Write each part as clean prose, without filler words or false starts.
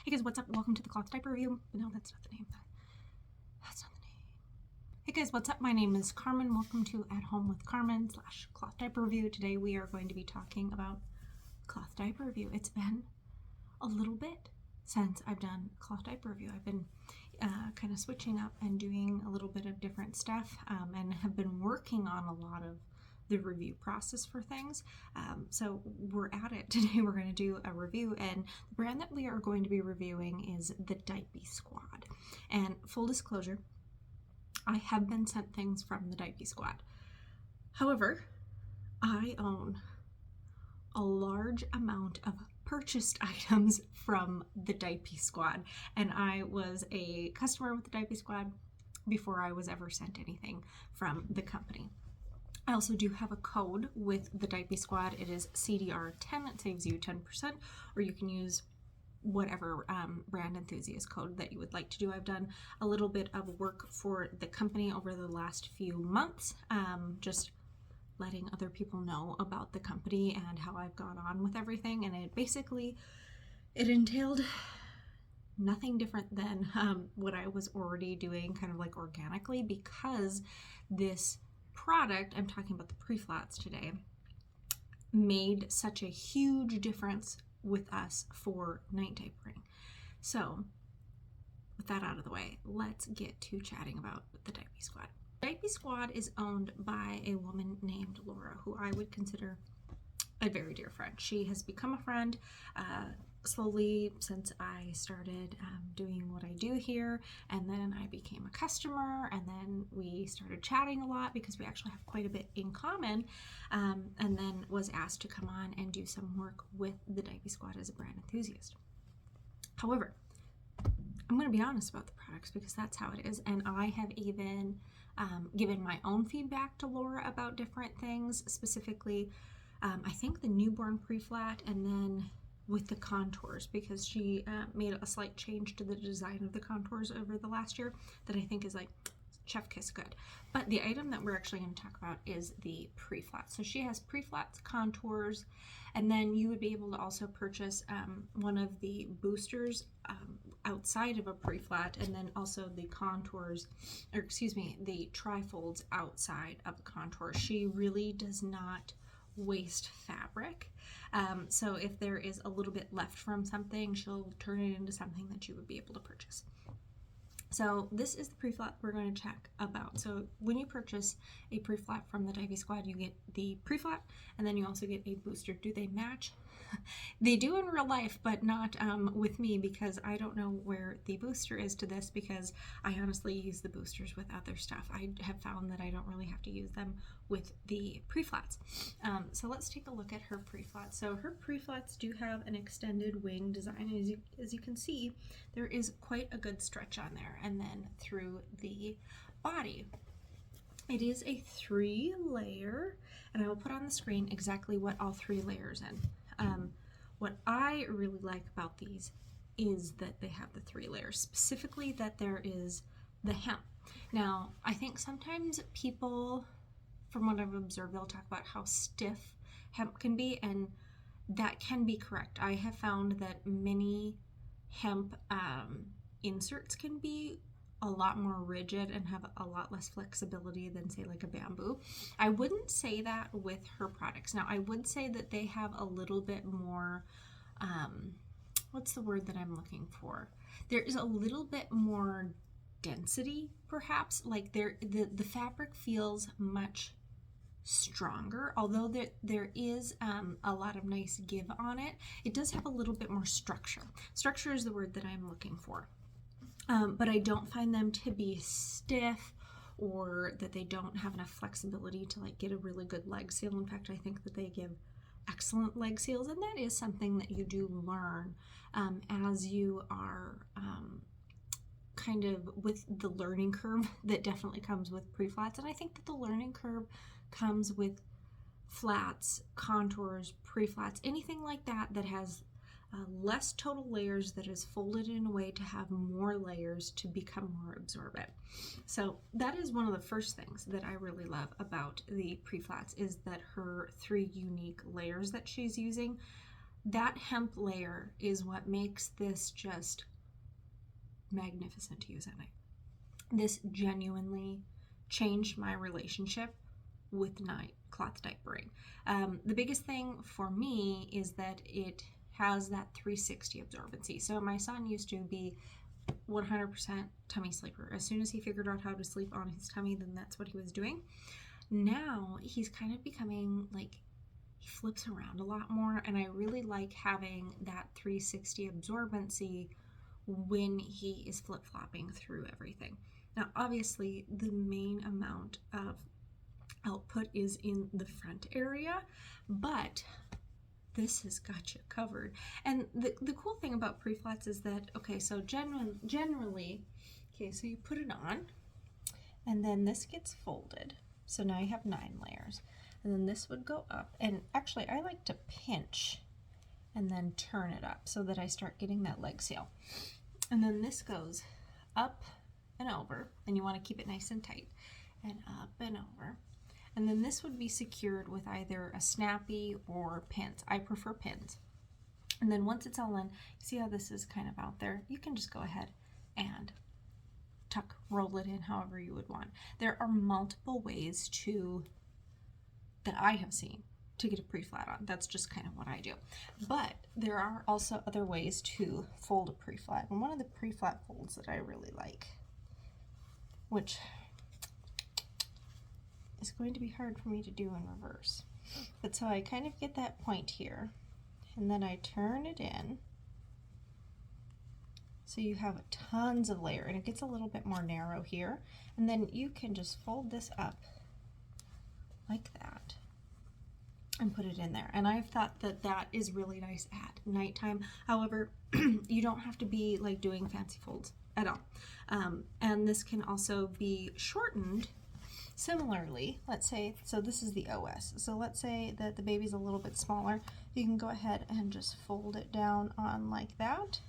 Hey guys, what's up? Welcome to the cloth diaper review. No, that's not the name. That's not the name. Hey guys, what's up? My name is Carmen. Welcome to At Home with Carmen / cloth diaper review. Today we are going to be talking about cloth diaper review. It's been a little bit since I've done cloth diaper review. I've been kind of switching up and doing a little bit of different stuff and have been working on a lot of the review process for things. So we're at it today. We're going to do a review, and the brand that we are going to be reviewing is the Diaper Squad. And full disclosure, I have been sent things from the Diaper Squad. However, I own a large amount of purchased items from the Diaper Squad, and I was a customer with the Diaper Squad before I was ever sent anything from the company. I also do have a code with the Diaper Squad. It is CDR10. It saves you 10%, or you can use whatever brand enthusiast code that you would like to do. I've done a little bit of work for the company over the last few months, just letting other people know about the company and how I've gone on with everything. And it entailed nothing different than what I was already doing kind of like organically, because this product, I'm talking about the Preflats today, made such a huge difference with us for night diapering. So with that out of the way, let's get to chatting about the Diaper Squad. Diaper Squad is owned by a woman named Laura, who I would consider a very dear friend. She has become a friend slowly since I started doing what I do here, and then I became a customer, and then we started chatting a lot because we actually have quite a bit in common, and then was asked to come on and do some work with the Diaper Squad as a brand enthusiast. However, I'm going to be honest about the products because that's how it is, and I have even given my own feedback to Laura about different things, specifically I think the newborn Preflat, and then with the contours, because she made a slight change to the design of the contours over the last year that I think is like chef kiss good. But the item that we're actually going to talk about is the Preflat. So she has Preflats, contours, and then you would be able to also purchase one of the boosters outside of a Preflat, and then also the contours, or excuse me, the trifolds outside of the contour. She really does not waste fabric. So if there is a little bit left from something, she'll turn it into something that you would be able to purchase. So this is the Preflat we're going to check about. So when you purchase a Preflat from the Diaper Squad, you get the Preflat, and then you also get a booster. Do they match? They do in real life, but not with me, because I don't know where the booster is to this, because I honestly use the boosters with other stuff. I have found that I don't really have to use them with the Preflats. So let's take a look at her Preflats. So her Preflats do have an extended wing design. As you can see, there is quite a good stretch on there, and then through the body. It is a 3-layer, and I will put on the screen exactly what all 3 layers in. What I really like about these is that they have the 3 layers, specifically that there is the hem. Now, I think sometimes people, from what I've observed, they'll talk about how stiff hemp can be, and that can be correct. I have found that many hemp inserts can be a lot more rigid and have a lot less flexibility than, say, like a bamboo. I wouldn't say that with her products. Now, I would say that they have a little bit more, what's the word that I'm looking for? There is a little bit more density, perhaps. Like the fabric feels much stronger, although there is a lot of nice give on it. It does have a little bit more structure. Structure is the word that I'm looking for. But I don't find them to be stiff, or that they don't have enough flexibility to like get a really good leg seal. In fact, I think that they give excellent leg seals, and that is something that you do learn as you are kind of with the learning curve that definitely comes with Preflats. And I think that the learning curve comes with flats, contours, Preflats, anything like that that has less total layers, that is folded in a way to have more layers to become more absorbent. So that is one of the first things that I really love about the Preflats, is that her 3 unique layers that she's using that hemp layer is what makes this just magnificent to use at night. This genuinely changed my relationship with night cloth diapering. The biggest thing for me is that it has that 360 absorbency. So my son used to be 100% tummy sleeper. As soon as he figured out how to sleep on his tummy, then that's what he was doing. Now he's kind of becoming like, he flips around a lot more, and I really like having that 360 absorbency when he is flip-flopping through everything. Now obviously the main amount of output is in the front area, but this has got you covered. And the cool thing about preflats is that, okay, so generally, okay, so you put it on, and then this gets folded. So now you have 9 layers. And then this would go up. And actually, I like to pinch and then turn it up so that I start getting that leg seal. And then this goes up and over, and you want to keep it nice and tight, and up and over. And then this would be secured with either a snappy or pins. I prefer pins. And then once it's all in, see how this is kind of out there? You can just go ahead and roll it in however you would want. There are multiple ways that I have seen to get a preflat on. That's just kind of what I do. But there are also other ways to fold a preflat. And one of the preflat folds that I really like, which is going to be hard for me to do in reverse. But so I kind of get that point here, and then I turn it in. So you have tons of layer, and it gets a little bit more narrow here. And then you can just fold this up like that and put it in there. And I've thought that that is really nice at nighttime. However, you don't have to be like doing fancy folds at all. And this can also be shortened similarly. Let's say, so this is the OS. So let's say that the baby's a little bit smaller. You can go ahead and just fold it down on like that.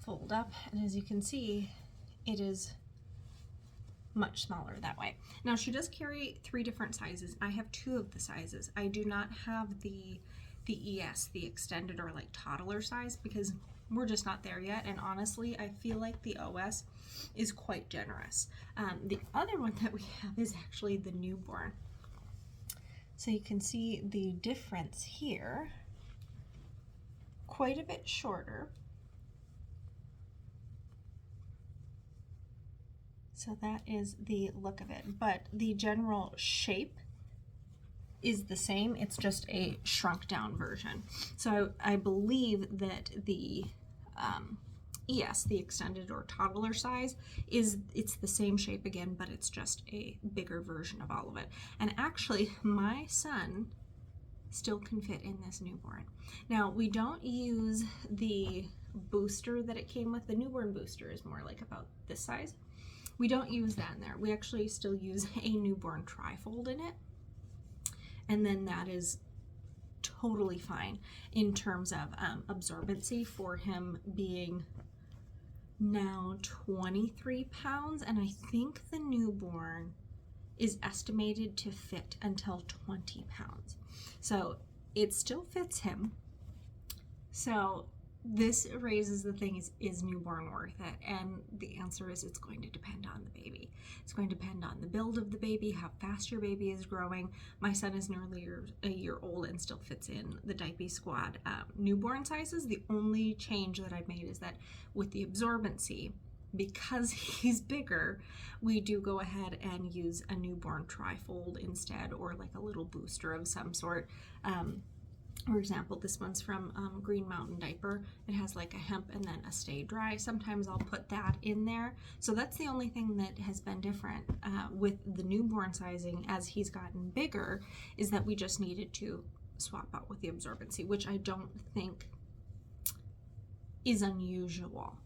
Fold up, and as you can see, it is much smaller that way. Now she does carry 3 different sizes. I have 2 of the sizes. I do not have the ES, the extended or like toddler size, because we're just not there yet, and honestly I feel like the OS is quite generous. The other one that we have is actually the newborn. So you can see the difference here, quite a bit shorter. So that is the look of it, but the general shape is the same. It's just a shrunk down version. So I believe that the ES, the extended or toddler size, it's the same shape again, but it's just a bigger version of all of it. And actually my son still can fit in this newborn. Now we don't use the booster that it came with. The newborn booster is more like about this size. We don't use that in there. We actually still use a newborn trifold in it. And then that is totally fine in terms of absorbency for him being now 23 pounds. And I think the newborn is estimated to fit until 20 pounds. So it still fits him. So this raises the thing, is newborn worth it? And the answer is it's going to depend on the baby. It's going to depend on the build of the baby, how fast your baby is growing. My son is nearly a year old and still fits in the Diaper Squad newborn sizes. The only change that I've made is that with the absorbency, because he's bigger, we do go ahead and use a newborn trifold instead, or like a little booster of some sort. For example, this one's from Green Mountain Diaper. It has like a hemp and then a stay dry. Sometimes I'll put that in there. So that's the only thing that has been different with the newborn sizing as he's gotten bigger, is that we just needed to swap out with the absorbency, which I don't think is unusual.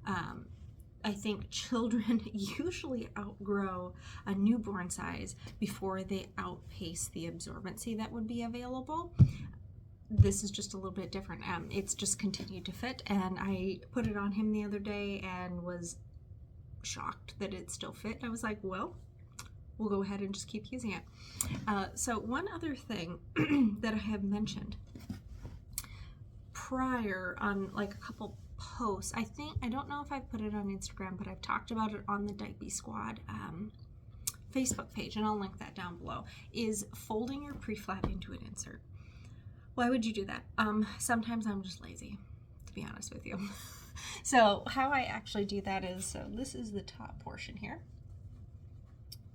I think children usually outgrow a newborn size before they outpace the absorbency that would be available. This is just a little bit different. It's just continued to fit, and I put it on him the other day and was shocked that it still fit. I was like, well, we'll go ahead and just keep using it. So one other thing that I have mentioned prior on like a couple posts. I don't know if I've put it on Instagram, but I've talked about it on the Diaper Squad Facebook page, and I'll link that down below, is folding your pre-flat into an insert. Why would you do that? Sometimes I'm just lazy, to be honest with you. So how I actually do that is, so this is the top portion here.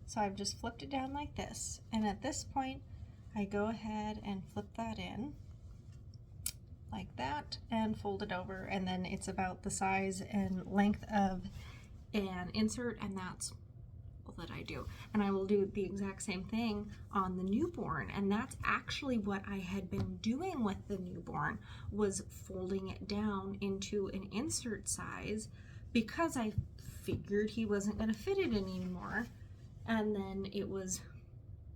So I've just flipped it down like this, and at this point I go ahead and flip that in like that and fold it over, and then it's about the size and length of an insert, and that's all that I do. And I will do the exact same thing on the newborn, and that's actually what I had been doing with the newborn, was folding it down into an insert size because I figured he wasn't going to fit it in anymore, and then it was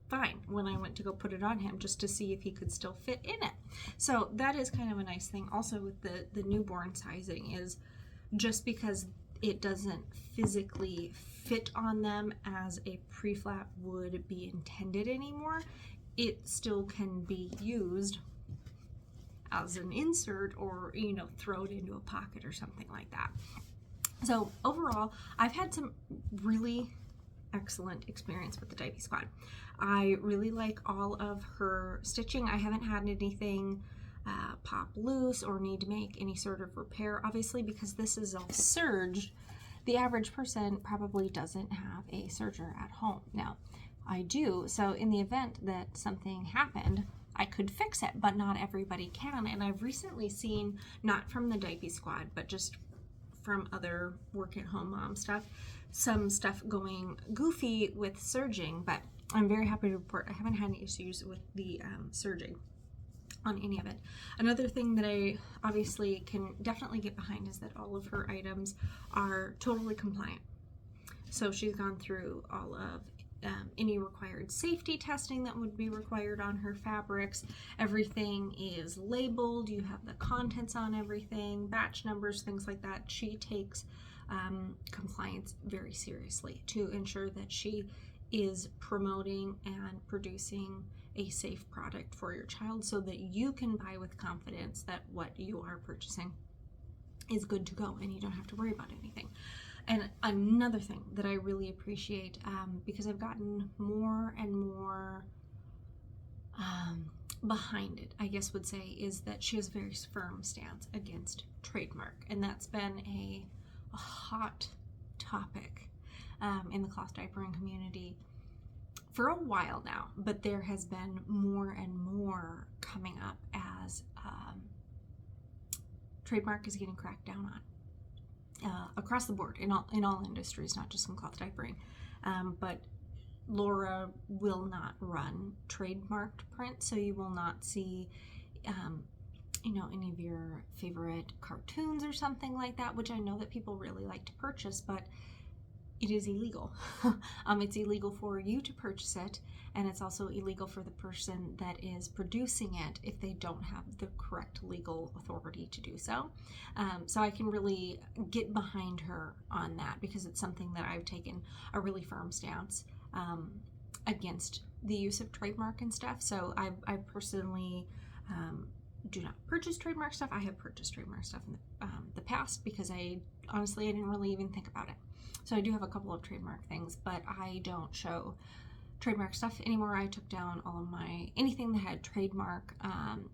fine when I went to go put it on him, just to see if he could still fit in it. So that is kind of a nice thing also with the newborn sizing, is just because it doesn't physically fit on them as a pre-flat would be intended anymore, it still can be used as an insert, or throw it into a pocket or something like that. So overall, I've had some really excellent experience with the Diaper Squad. I really like all of her stitching. I haven't had anything pop loose or need to make any sort of repair. Obviously, because this is all serged, the average person probably doesn't have a serger at home. Now, I do, so in the event that something happened, I could fix it, but not everybody can. And I've recently seen, not from the Diaper Squad, but just from other work-at-home mom stuff, some stuff going goofy with serging, but I'm very happy to report I haven't had any issues with the serging on any of it. Another thing that I obviously can definitely get behind is that all of her items are totally compliant. So she's gone through all of any required safety testing that would be required on her fabrics. Everything is labeled. You have the contents on everything, batch numbers, things like that. She takes compliance very seriously to ensure that she is promoting and producing a safe product for your child, so that you can buy with confidence that what you are purchasing is good to go and you don't have to worry about anything. And another thing that I really appreciate, because I've gotten more and more behind it, I guess would say, is that she has a very firm stance against trademark. And that's been a hot topic in the cloth diapering community for a while now, but there has been more and more coming up as trademark is getting cracked down on across the board in all industries, not just in cloth diapering. But Laura will not run trademarked print, so you will not see any of your favorite cartoons or something like that, which I know that people really like to purchase, but it is illegal. It's illegal for you to purchase it, and it's also illegal for the person that is producing it if they don't have the correct legal authority to do so. So I can really get behind her on that, because it's something that I've taken a really firm stance against the use of trademark and stuff. So I personally do not purchase trademark stuff. I have purchased trademark stuff in the past, because I didn't really even think about it. So I do have a couple of trademark things, but I don't show trademark stuff anymore. I took down all of anything that had trademark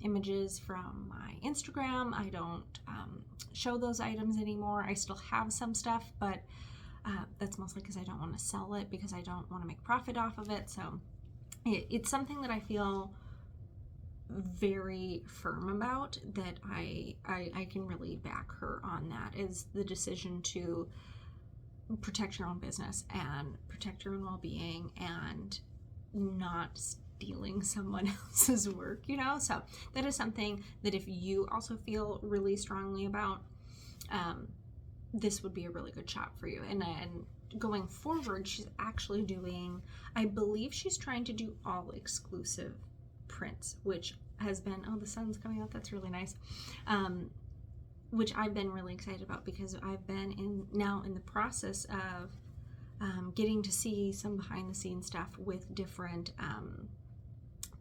images from my Instagram. I don't show those items anymore. I still have some stuff, but that's mostly because I don't want to sell it, because I don't want to make profit off of it. So it's something that I feel very firm about, that I can really back her on. That is the decision to protect your own business and protect your own well-being and not stealing someone else's work, so that is something that if you also feel really strongly about, this would be a really good shop for you. And going forward, she's actually doing, I believe she's trying to do all exclusive prints, which has been, oh, the sun's coming out, that's really nice, which I've been really excited about, because I've been now in the process of getting to see some behind the scenes stuff with different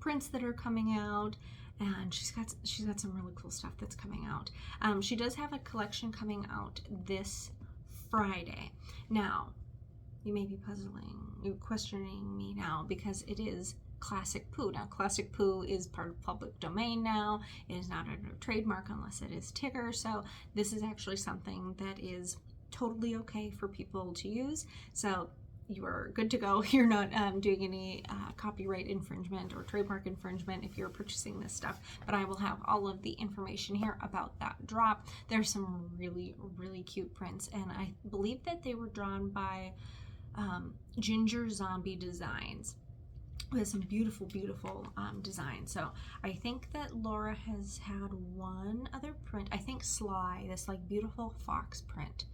prints that are coming out and she's got some really cool stuff that's coming out. She does have a collection coming out this Friday. Now, you may be questioning me now because it is Classic Poo. Now, Classic Poo is part of public domain now. It is not under trademark unless it is Tigger. So this is actually something that is totally okay for people to use. So you are good to go. You're not doing any copyright infringement or trademark infringement if you're purchasing this stuff. But I will have all of the information here about that drop. There's some really, really cute prints, and I believe that they were drawn by Ginger Zombie Designs, with some beautiful, beautiful designs. So I think that Laura has had one other print. I think Sly, this like beautiful fox print,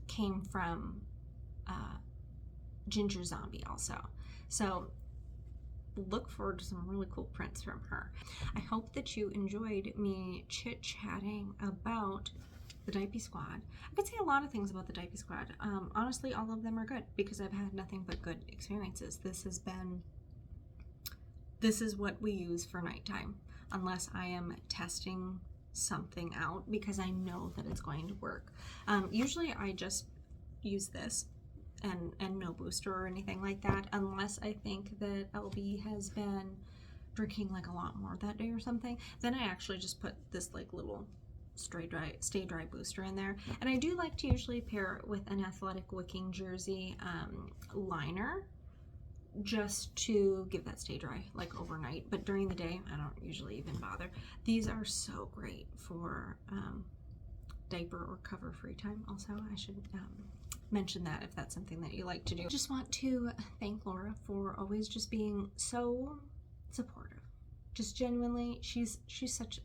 came from Ginger Zombie also. So look forward to some really cool prints from her. I hope that you enjoyed me chit-chatting about the Diaper Squad. I could say a lot of things about the Diaper Squad. Honestly, all of them are good because I've had nothing but good experiences. This is what we use for nighttime, unless I am testing something out because I know that it's going to work. Usually I just use this and no booster or anything like that, unless I think that LB has been drinking like a lot more that day or something. Then I actually just put this like little stay dry booster in there. And I do like to usually pair it with an athletic wicking jersey liner, just to give that stay dry like overnight. But during the day I don't usually even bother. These are so great for diaper or cover free time. Also, I should mention that if that's something that you like to do. I just want to thank Laura for always just being so supportive. Just genuinely, she's such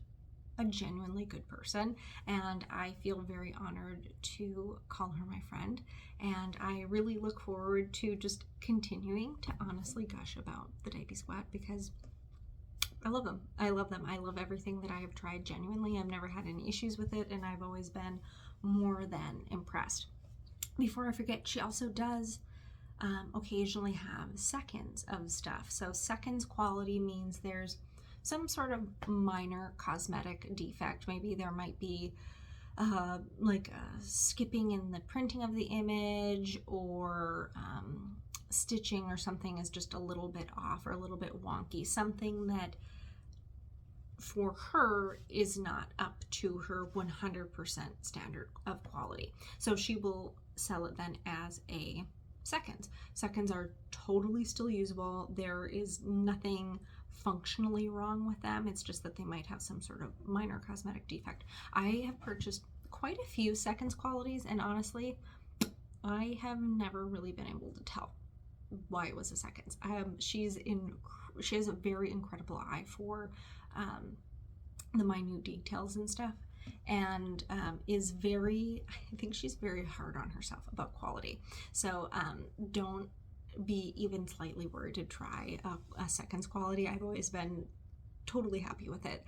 a genuinely good person, and I feel very honored to call her my friend, and I really look forward to just continuing to honestly gush about the Diaper Squad because I love them. I love them. I love everything that I have tried. Genuinely, I've never had any issues with it, and I've always been more than impressed. Before I forget, she also does occasionally have seconds of stuff. So seconds quality means there's some sort of minor cosmetic defect. Maybe there might be like skipping in the printing of the image, or stitching or something is just a little bit off or a little bit wonky. Something that for her is not up to her 100% standard of quality. So she will sell it then as a seconds. Seconds are totally still usable. There is nothing functionally wrong with them. It's just that they might have some sort of minor cosmetic defect. I have purchased quite a few seconds qualities, and honestly, I have never really been able to tell why it was a seconds. She has a very incredible eye for the minute details and stuff, and is very, I think she's very hard on herself about quality. So don't be even slightly worried to try a seconds quality. I've always been totally happy with it,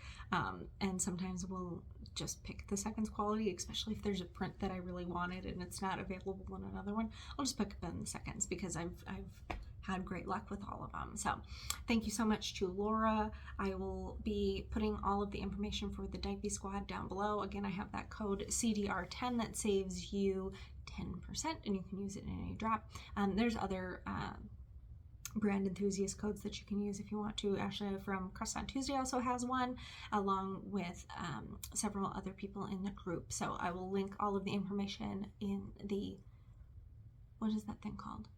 and sometimes we'll just pick the seconds quality, especially if there's a print that I really wanted and it's not available in another one. I'll just pick up in the seconds because I've had great luck with all of them. So thank you so much to Laura. I will be putting all of the information for the Diaper Squad down below. Again, I have that code CDR10 that saves you 10%, and you can use it in any drop. There's other brand enthusiast codes that you can use if you want to. Ashley from Crust on Tuesday also has one, along with several other people in the group. So I will link all of the information in the, what is that thing called?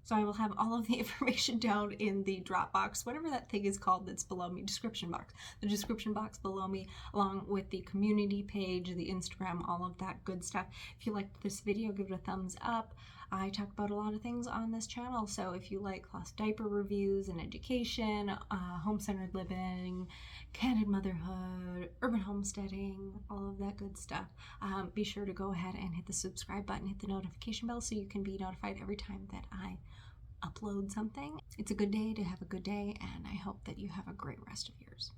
So I will have all of the information down in the drop box, whatever that thing is called that's below me, description box. The description box below me, along with the community page, the Instagram, all of that good stuff. If you liked this video, give it a thumbs up. I talk about a lot of things on this channel, so if you like cloth diaper reviews and education, home-centered living, candid motherhood, urban homesteading, all of that good stuff, be sure to go ahead and hit the subscribe button, hit the notification bell so you can be notified every time that I upload something. It's a good day to have a good day, and I hope that you have a great rest of yours.